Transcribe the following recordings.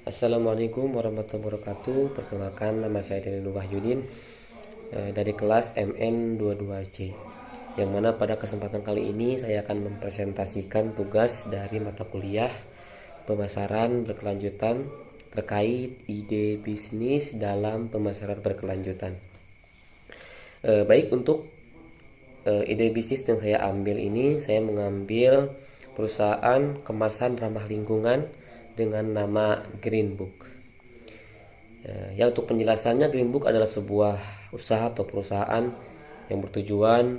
Assalamualaikum warahmatullahi wabarakatuh. Perkenalkan, nama saya Deni Wahyudin dari kelas MN22C. Yang mana pada kesempatan kali ini saya akan mempresentasikan tugas dari mata kuliah pemasaran berkelanjutan terkait ide bisnis dalam pemasaran berkelanjutan. Baik, untuk ide bisnis yang saya ambil ini, saya mengambil perusahaan kemasan ramah lingkungan dengan nama Green Book. Ya, untuk penjelasannya, Green Book adalah sebuah usaha atau perusahaan yang bertujuan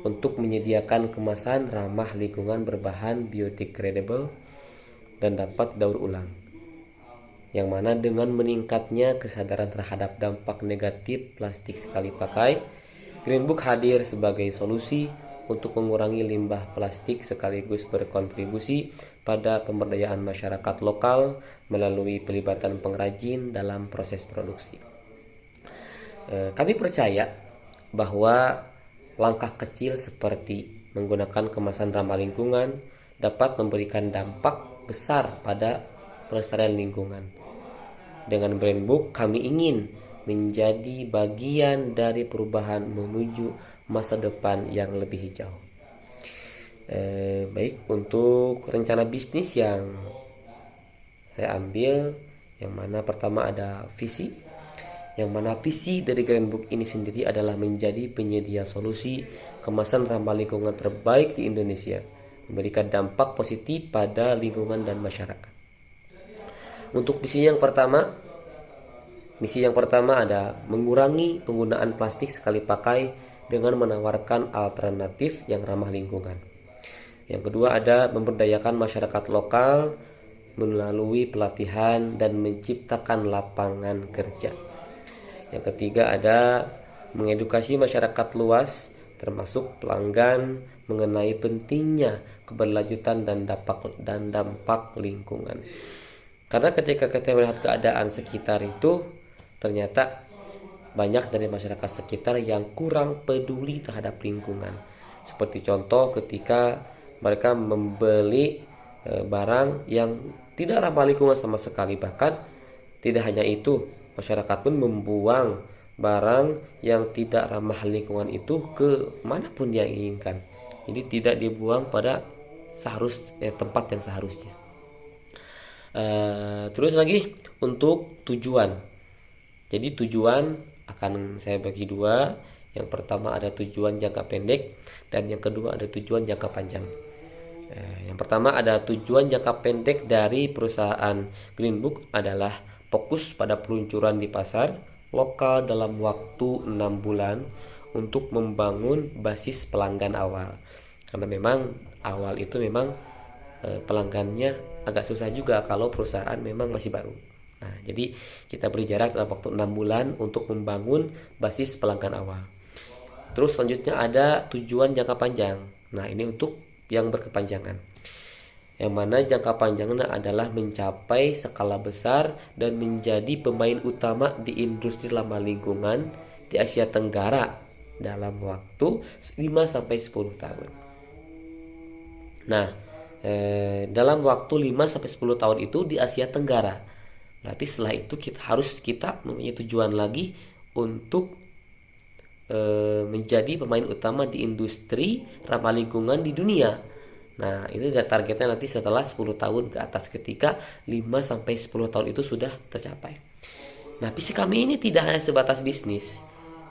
untuk menyediakan kemasan ramah lingkungan berbahan biodegradable dan dapat daur ulang, yang mana dengan meningkatnya kesadaran terhadap dampak negatif plastik sekali pakai, Green Book hadir sebagai solusi untuk mengurangi limbah plastik sekaligus berkontribusi pada pemberdayaan masyarakat lokal melalui pelibatan pengrajin dalam proses produksi. Kami percaya bahwa langkah kecil seperti menggunakan kemasan ramah lingkungan dapat memberikan dampak besar pada pelestarian lingkungan. Dengan Green Book, kami ingin menjadi bagian dari perubahan menuju masa depan yang lebih hijau. Baik, untuk rencana bisnis yang saya ambil, yang mana pertama ada visi, yang mana visi dari Green Book ini sendiri adalah menjadi penyedia solusi kemasan ramah lingkungan terbaik di Indonesia, memberikan dampak positif pada lingkungan dan masyarakat. Untuk misi yang pertama ada mengurangi penggunaan plastik sekali pakai dengan menawarkan alternatif yang ramah lingkungan. Yang kedua ada memberdayakan masyarakat lokal melalui pelatihan dan menciptakan lapangan kerja. Yang ketiga ada mengedukasi masyarakat luas termasuk pelanggan mengenai pentingnya keberlanjutan dan dampak lingkungan. Karena ketika kita melihat keadaan sekitar itu, ternyata banyak dari masyarakat sekitar yang kurang peduli terhadap lingkungan. Seperti contoh ketika mereka membeli barang yang tidak ramah lingkungan sama sekali. Bahkan tidak hanya itu, masyarakat pun membuang barang yang tidak ramah lingkungan itu ke manapun dia inginkan. Jadi tidak dibuang pada tempat yang seharusnya. Terus lagi untuk tujuan. Jadi tujuan akan saya bagi dua. Yang pertama ada tujuan jangka pendek dan yang kedua ada tujuan jangka panjang. Yang pertama ada tujuan jangka pendek dari perusahaan Green Book adalah fokus pada peluncuran di pasar lokal dalam waktu 6 bulan untuk membangun basis pelanggan awal. Karena memang awal itu memang pelanggannya agak susah juga kalau perusahaan memang masih baru. Nah, jadi kita beri jarak dalam waktu 6 bulan untuk membangun basis pelanggan awal. Terus selanjutnya ada tujuan jangka panjang. Nah, ini untuk yang berkepanjangan. Yang mana jangka panjangnya adalah mencapai skala besar dan menjadi pemain utama di industri ramah lingkungan di Asia Tenggara dalam waktu 5-10 tahun. Nah, dalam waktu 5-10 tahun itu di Asia Tenggara. Berarti setelah itu kita mempunyai tujuan lagi untuk menjadi pemain utama di industri ramah lingkungan di dunia. Nah, itu targetnya nanti setelah 10 tahun ke atas, ketika 5-10 tahun itu sudah tercapai. Nah, visi kami ini tidak hanya sebatas bisnis,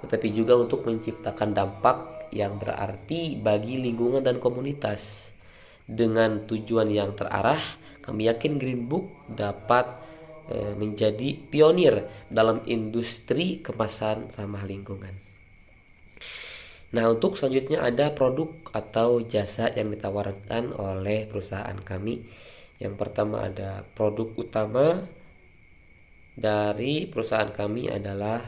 tetapi juga untuk menciptakan dampak yang berarti bagi lingkungan dan komunitas. Dengan tujuan yang terarah, kami yakin Green Book dapat menjadi pionir dalam industri kemasan ramah lingkungan. Nah, untuk selanjutnya ada produk atau jasa yang ditawarkan oleh perusahaan kami. Yang pertama ada produk utama dari perusahaan kami adalah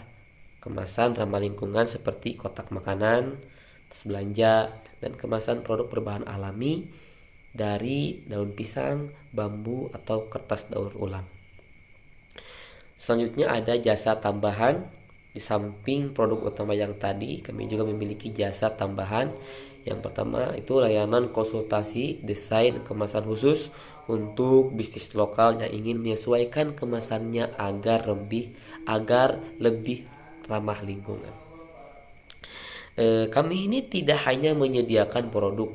kemasan ramah lingkungan seperti kotak makanan, tas belanja, dan kemasan produk berbahan alami dari daun pisang, bambu, atau kertas daur ulang. Selanjutnya ada jasa tambahan. Di samping produk utama yang tadi, kami juga memiliki jasa tambahan Yang pertama itu layanan konsultasi desain kemasan khusus untuk bisnis lokal yang ingin menyesuaikan kemasannya agar lebih ramah lingkungan. Kami ini tidak hanya menyediakan produk,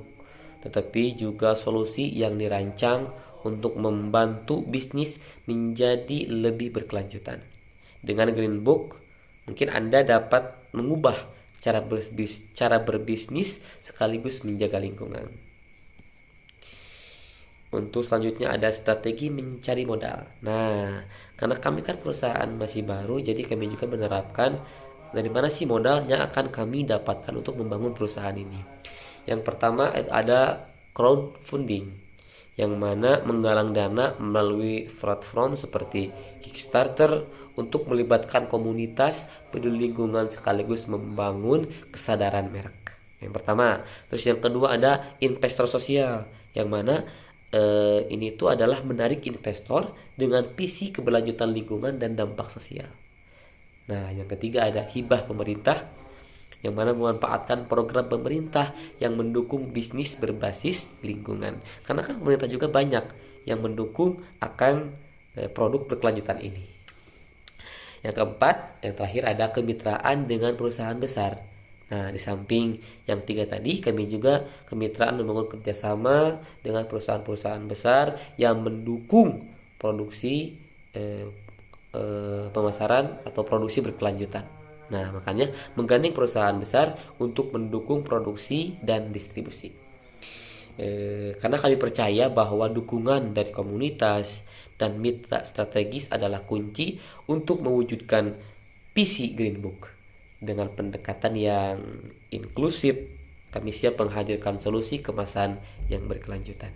tetapi juga solusi yang dirancang untuk membantu bisnis menjadi lebih berkelanjutan. Dengan Green Book, mungkin Anda dapat mengubah cara berbisnis sekaligus menjaga lingkungan. Untuk selanjutnya ada strategi mencari modal. Nah, karena kami kan perusahaan masih baru, jadi kami juga menerapkan dari mana sih modal yang akan kami dapatkan untuk membangun perusahaan ini. Yang pertama ada crowdfunding, yang mana menggalang dana melalui platform seperti Kickstarter untuk melibatkan komunitas peduli lingkungan sekaligus membangun kesadaran merek. Yang pertama. Terus yang kedua ada investor sosial, yang mana ini tuh adalah menarik investor dengan visi keberlanjutan lingkungan dan dampak sosial. Nah, yang ketiga ada hibah pemerintah, yang mana memanfaatkan program pemerintah yang mendukung bisnis berbasis lingkungan. Karena kan pemerintah juga banyak yang mendukung akan produk berkelanjutan ini. Yang keempat, yang terakhir ada kemitraan dengan perusahaan besar. Nah, di samping yang tiga tadi, kami juga kemitraan membangun kerjasama dengan perusahaan-perusahaan besar yang mendukung produksi pemasaran atau produksi berkelanjutan. Nah, makanya menggandeng perusahaan besar untuk mendukung produksi dan distribusi. Karena kami percaya bahwa dukungan dari komunitas dan mitra strategis adalah kunci untuk mewujudkan visi Green Book. Dengan pendekatan yang inklusif, kami siap menghadirkan solusi kemasan yang berkelanjutan.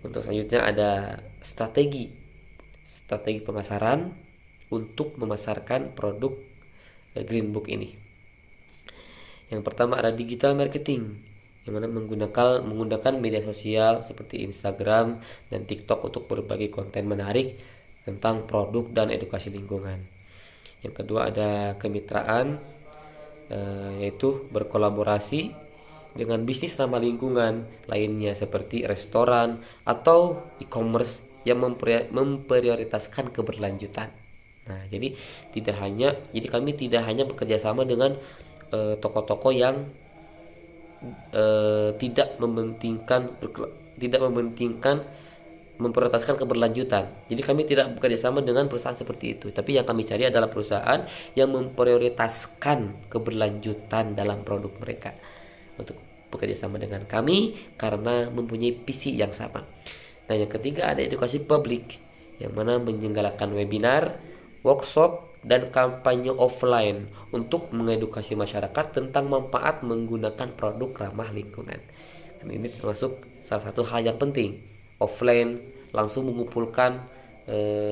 Untuk selanjutnya ada strategi pemasaran untuk memasarkan produk Green Book ini. Yang pertama ada digital marketing, yang mana menggunakan media sosial seperti Instagram dan TikTok untuk berbagi konten menarik tentang produk dan edukasi lingkungan. Yang kedua ada kemitraan, yaitu berkolaborasi dengan bisnis ramah lingkungan lainnya seperti restoran atau e-commerce yang memprioritaskan keberlanjutan. Nah, jadi kami tidak hanya bekerja sama dengan toko-toko yang tidak mementingkan memprioritaskan keberlanjutan. Jadi kami tidak bekerja sama dengan perusahaan seperti itu, tapi yang kami cari adalah perusahaan yang memprioritaskan keberlanjutan dalam produk mereka untuk bekerja sama dengan kami karena mempunyai visi yang sama. Nah, yang ketiga ada edukasi publik, yang mana menyelenggarakan webinar, workshop, dan kampanye offline untuk mengedukasi masyarakat tentang manfaat menggunakan produk ramah lingkungan. Dan ini termasuk salah satu hal yang penting. Offline langsung mengumpulkan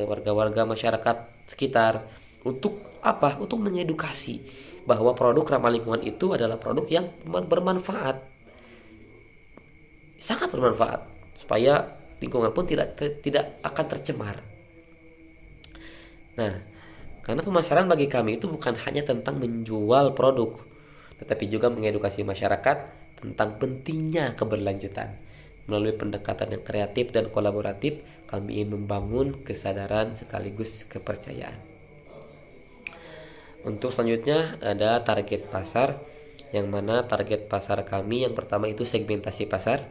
warga-warga masyarakat sekitar untuk apa? Untuk mengedukasi bahwa produk ramah lingkungan itu adalah produk yang bermanfaat, sangat bermanfaat, supaya lingkungan pun tidak akan tercemar. Nah, karena pemasaran bagi kami itu bukan hanya tentang menjual produk, tetapi juga mengedukasi masyarakat tentang pentingnya keberlanjutan. Melalui pendekatan yang kreatif dan kolaboratif, kami ingin membangun kesadaran sekaligus kepercayaan. Untuk selanjutnya ada target pasar, yang mana target pasar kami yang pertama itu segmentasi pasar.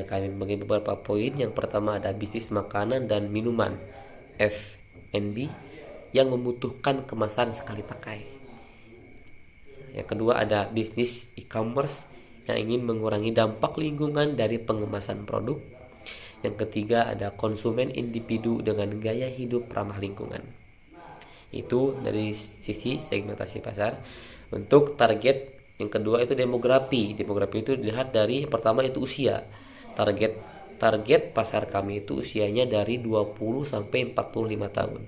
Kami bagi beberapa poin. Yang pertama ada bisnis makanan dan minuman F&B yang membutuhkan kemasan sekali pakai. Yang kedua ada bisnis e-commerce yang ingin mengurangi dampak lingkungan dari pengemasan produk. Yang ketiga ada konsumen individu dengan gaya hidup ramah lingkungan. Itu dari sisi segmentasi pasar. Untuk target yang kedua itu demografi. Demografi itu dilihat dari pertama itu usia. Target pasar kami itu usianya dari 20 sampai 45 tahun.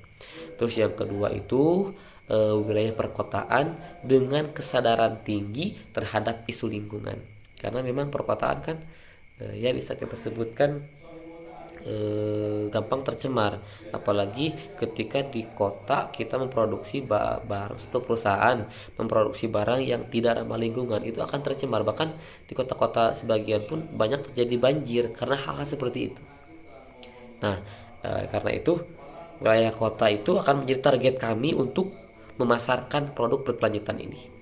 Terus yang kedua itu wilayah perkotaan dengan kesadaran tinggi terhadap isu lingkungan. Karena memang perkotaan kan ya bisa kita sebutkan gampang tercemar. Apalagi ketika di kota kita memproduksi barang, satu perusahaan memproduksi barang yang tidak ramah lingkungan, itu akan tercemar. Bahkan di kota-kota sebagian pun banyak terjadi banjir karena hal-hal seperti itu. Nah, karena itu wilayah kota itu akan menjadi target kami untuk memasarkan produk berkelanjutan ini.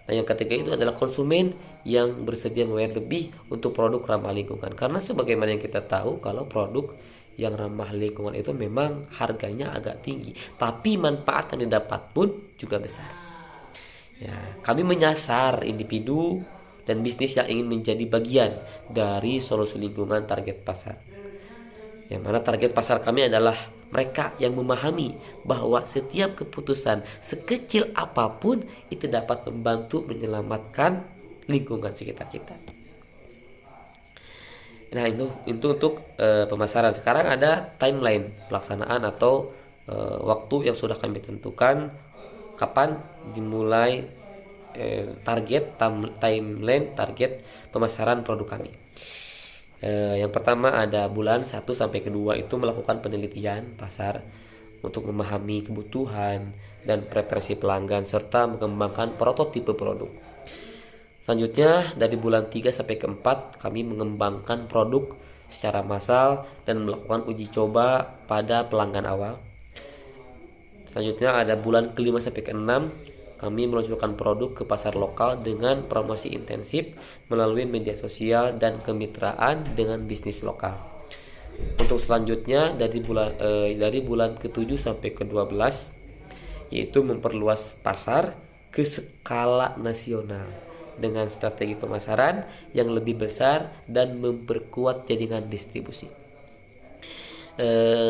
Nah, yang ketiga itu adalah konsumen yang bersedia membayar lebih untuk produk ramah lingkungan. Karena sebagaimana yang kita tahu, kalau produk yang ramah lingkungan itu memang harganya agak tinggi, tapi manfaat yang didapat pun juga besar. Ya, kami menyasar individu dan bisnis yang ingin menjadi bagian dari solusi lingkungan target pasar. Yang mana target pasar kami adalah mereka yang memahami bahwa setiap keputusan sekecil apapun itu dapat membantu menyelamatkan lingkungan sekitar kita. Nah, itu untuk pemasaran. Sekarang ada timeline pelaksanaan atau waktu yang sudah kami tentukan kapan dimulai timeline target pemasaran produk kami. Yang pertama ada bulan 1 sampai ke 2 itu melakukan penelitian pasar untuk memahami kebutuhan dan preferensi pelanggan serta mengembangkan prototipe produk. Selanjutnya dari bulan 3 sampai ke 4 kami mengembangkan produk secara massal dan melakukan uji coba pada pelanggan awal. Selanjutnya ada bulan ke-5 sampai ke 6 kami meluncurkan produk ke pasar lokal dengan promosi intensif melalui media sosial dan kemitraan dengan bisnis lokal. Untuk selanjutnya dari bulan ke-7 sampai ke-12 yaitu memperluas pasar ke skala nasional dengan strategi pemasaran yang lebih besar dan memperkuat jaringan distribusi.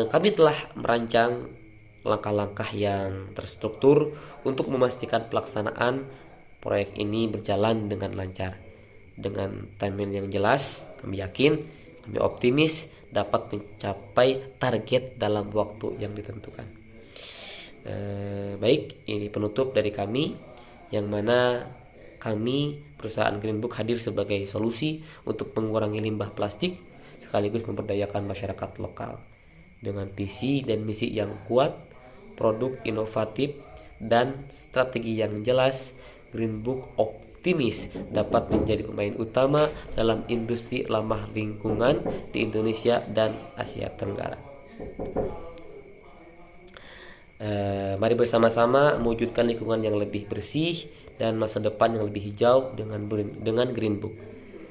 Kami telah merancang langkah-langkah yang terstruktur untuk memastikan pelaksanaan proyek ini berjalan dengan lancar. Dengan timeline yang jelas, kami optimis dapat mencapai target dalam waktu yang ditentukan. Baik, ini penutup dari kami, yang mana kami perusahaan Greenbook hadir sebagai solusi untuk mengurangi limbah plastik sekaligus memberdayakan masyarakat lokal. Dengan visi dan misi yang kuat, produk inovatif dan strategi yang jelas, Greenbook optimis dapat menjadi pemain utama dalam industri ramah lingkungan di Indonesia dan Asia Tenggara. Mari bersama-sama mewujudkan lingkungan yang lebih bersih dan masa depan yang lebih hijau dengan Greenbook.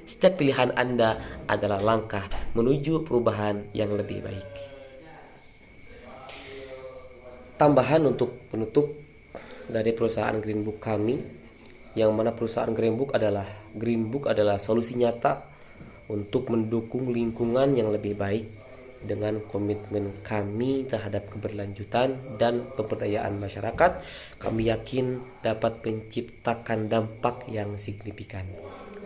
Setiap pilihan Anda adalah langkah menuju perubahan yang lebih baik. Tambahan untuk penutup dari perusahaan Greenbook kami, yang mana perusahaan Greenbook adalah solusi nyata untuk mendukung lingkungan yang lebih baik dengan komitmen kami terhadap keberlanjutan dan pemberdayaan masyarakat. Kami yakin dapat menciptakan dampak yang signifikan.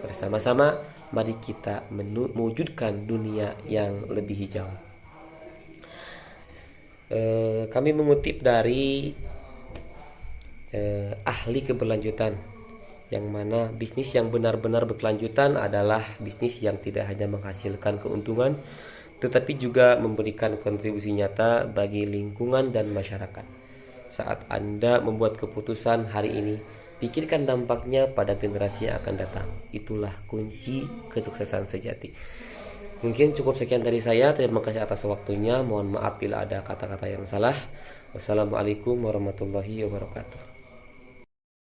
Bersama-sama mari kita mewujudkan dunia yang lebih hijau. Kami mengutip dari ahli keberlanjutan, yang mana bisnis yang benar-benar berkelanjutan adalah bisnis yang tidak hanya menghasilkan keuntungan tetapi juga memberikan kontribusi nyata bagi lingkungan dan masyarakat. Saat Anda membuat keputusan hari ini, pikirkan dampaknya pada generasi yang akan datang. Itulah kunci kesuksesan sejati. Mungkin cukup sekian dari saya. Terima kasih atas waktunya. Mohon maaf bila ada kata-kata yang salah. Wassalamualaikum warahmatullahi wabarakatuh.